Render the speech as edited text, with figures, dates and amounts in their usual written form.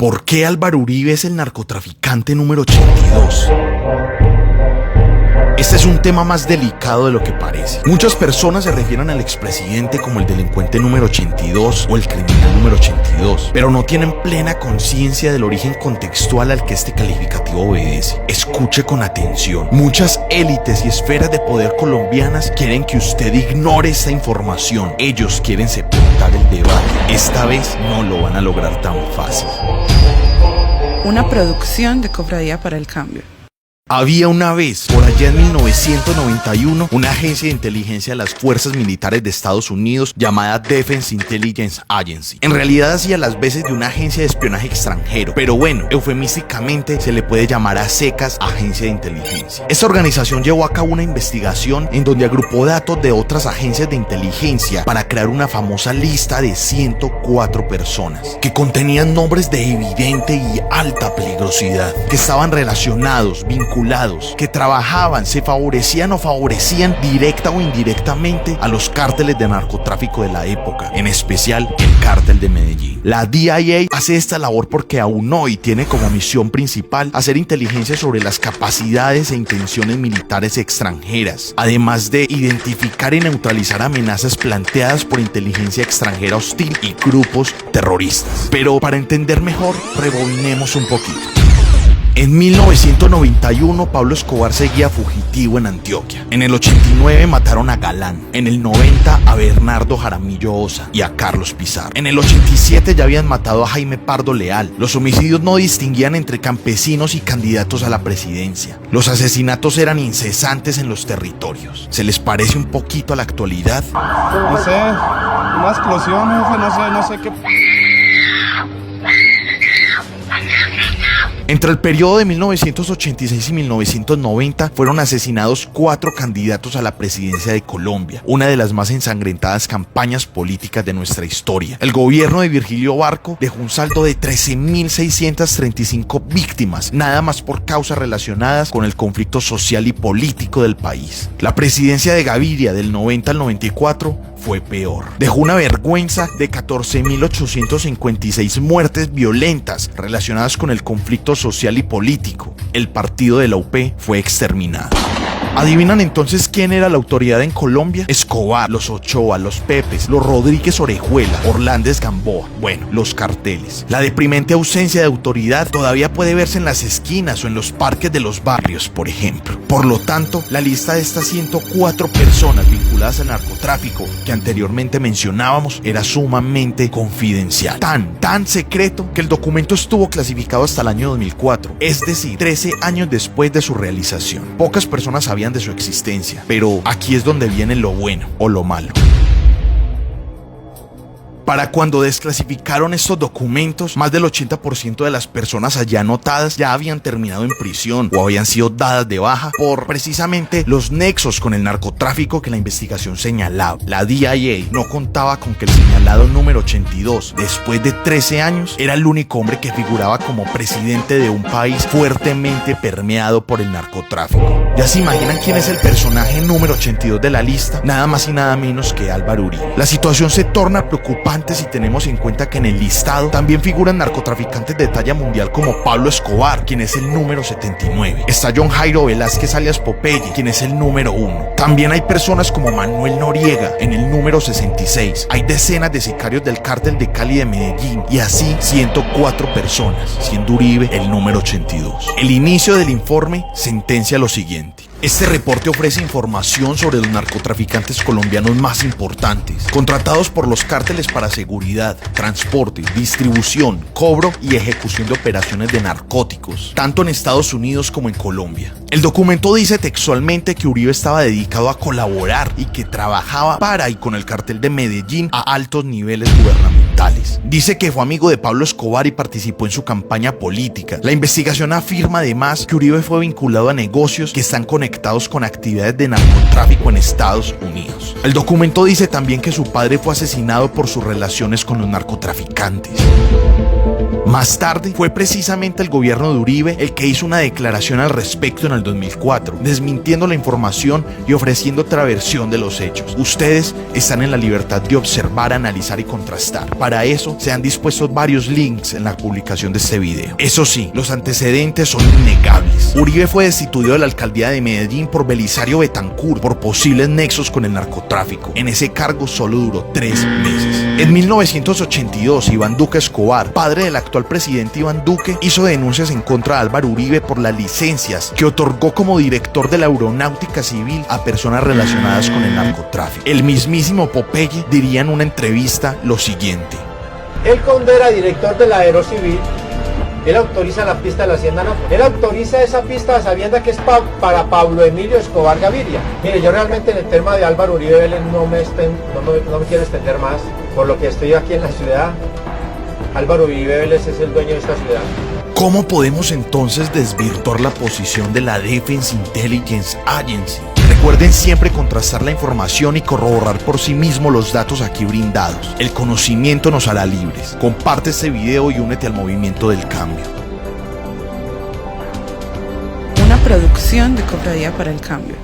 ¿Por qué Álvaro Uribe es el narcotraficante número 82? Este es un tema más delicado de lo que parece. Muchas personas se refieren al expresidente como el delincuente número 82 o el criminal número 82, pero no tienen plena conciencia del origen contextual al que este calificativo obedece. Escuche con atención. Muchas élites y esferas de poder colombianas quieren que usted ignore esta información. Ellos quieren sepultar el debate. Esta vez no lo van a lograr tan fácil. Una producción de Cofradía para el Cambio. Había una vez, por allá en 1991, una agencia de inteligencia de las fuerzas militares de Estados Unidos llamada Defense Intelligence Agency. En realidad hacía las veces de una agencia de espionaje extranjero, pero bueno, eufemísticamente se le puede llamar a secas agencia de inteligencia. Esta organización llevó a cabo una investigación en donde agrupó datos de otras agencias de inteligencia para crear una famosa lista de 104 personas que contenían nombres de evidente y alta peligrosidad, que estaban relacionados, vinculados, que trabajaban, se favorecían o favorecían directa o indirectamente a los cárteles de narcotráfico de la época, en especial el cártel de Medellín. La DIA hace esta labor porque aún hoy tiene como misión principal hacer inteligencia sobre las capacidades e intenciones militares extranjeras, además de identificar y neutralizar amenazas planteadas por inteligencia extranjera hostil y grupos terroristas. Pero para entender mejor, rebobinemos un poquito. En 1991, Pablo Escobar seguía fugitivo en Antioquia. En el 89 mataron a Galán. En el 90 a Bernardo Jaramillo Osa y a Carlos Pizarro. En el 87 ya habían matado a Jaime Pardo Leal. Los homicidios no distinguían entre campesinos y candidatos a la presidencia. Los asesinatos eran incesantes en los territorios. ¿Se les parece un poquito a la actualidad? No sé, una explosión, jefe, no sé qué... Entre el periodo de 1986 y 1990 fueron asesinados 4 candidatos a la presidencia de Colombia, una de las más ensangrentadas campañas políticas de nuestra historia. El gobierno de Virgilio Barco dejó un saldo de 13.635 víctimas, nada más por causas relacionadas con el conflicto social y político del país. La presidencia de Gaviria del 90 al 94 fue peor. Dejó una vergüenza de 14.856 muertes violentas relacionadas con el conflicto social y político. El partido de la UP fue exterminado. ¿Adivinan entonces quién era la autoridad en Colombia? Escobar, los Ochoa, los Pepes, los Rodríguez Orejuela, Orlández Gamboa. Bueno, los carteles. La deprimente ausencia de autoridad todavía puede verse en las esquinas o en los parques de los barrios, por ejemplo. Por lo tanto, la lista de estas 104 personas vinculadas al narcotráfico que anteriormente mencionábamos era sumamente confidencial. Tan secreto que el documento estuvo clasificado hasta el año 2004, es decir, 13 años después de su realización. Pocas personas sabían de su existencia, pero aquí es donde viene lo bueno o lo malo. Para cuando desclasificaron estos documentos, más del 80% de las personas allá anotadas ya habían terminado en prisión o habían sido dadas de baja por precisamente los nexos con el narcotráfico que la investigación señalaba. La DIA no contaba con que el señalado número 82, después de 13 años, era el único hombre que figuraba como presidente de un país fuertemente permeado por el narcotráfico. ¿Ya se imaginan quién es el personaje número 82 de la lista? Nada más y nada menos que Álvaro Uribe. La situación se torna preocupante si tenemos en cuenta que en el listado también figuran narcotraficantes de talla mundial como Pablo Escobar, quien es el número 79. Está John Jairo Velázquez alias Popeye, quien es el número 1. También hay personas como Manuel Noriega en el número 66. Hay decenas de sicarios del cártel de Cali de Medellín y así 104 personas, siendo Uribe el número 82. El inicio del informe sentencia lo siguiente. Este reporte ofrece información sobre los narcotraficantes colombianos más importantes, contratados por los cárteles para seguridad, transporte, distribución, cobro y ejecución de operaciones de narcóticos, tanto en Estados Unidos como en Colombia. El documento dice textualmente que Uribe estaba dedicado a colaborar y que trabajaba para y con el cartel de Medellín a altos niveles gubernamentales. Dice que fue amigo de Pablo Escobar y participó en su campaña política. La investigación afirma además que Uribe fue vinculado a negocios que están conectados con actividades de narcotráfico en Estados Unidos. El documento dice también que su padre fue asesinado por sus relaciones con los narcotraficantes. Más tarde, fue precisamente el gobierno de Uribe el que hizo una declaración al respecto en el 2004, desmintiendo la información y ofreciendo otra versión de los hechos. Ustedes están en la libertad de observar, analizar y contrastar. Para eso, se han dispuesto varios links en la publicación de este video. Eso sí, los antecedentes son innegables. Uribe fue destituido de la alcaldía de Medellín por Belisario Betancur por posibles nexos con el narcotráfico. En ese cargo solo duró 3 meses. En 1982, Iván Duque Escobar, padre del actual presidente Iván Duque, hizo denuncias en contra de Álvaro Uribe por las licencias que otorgó como director de la Aeronáutica Civil a personas relacionadas con el narcotráfico. El mismísimo Popeye diría en una entrevista lo siguiente: Él, cuando era director de la Aerocivil, él autoriza la pista de la Hacienda Nápoles. Él autoriza esa pista sabiendo que es para Pablo Emilio Escobar Gaviria. Mire, yo realmente en el tema de Álvaro Uribe Vélez no me quiero extender más, por lo que estoy aquí en la ciudad. Álvaro Uribe Vélez es el dueño de esta ciudad. ¿Cómo podemos entonces desvirtuar la posición de la Defense Intelligence Agency? Recuerden siempre contrastar la información y corroborar por sí mismo los datos aquí brindados. El conocimiento nos hará libres. Comparte este video y únete al movimiento del cambio. Una producción de Cofradía para el Cambio.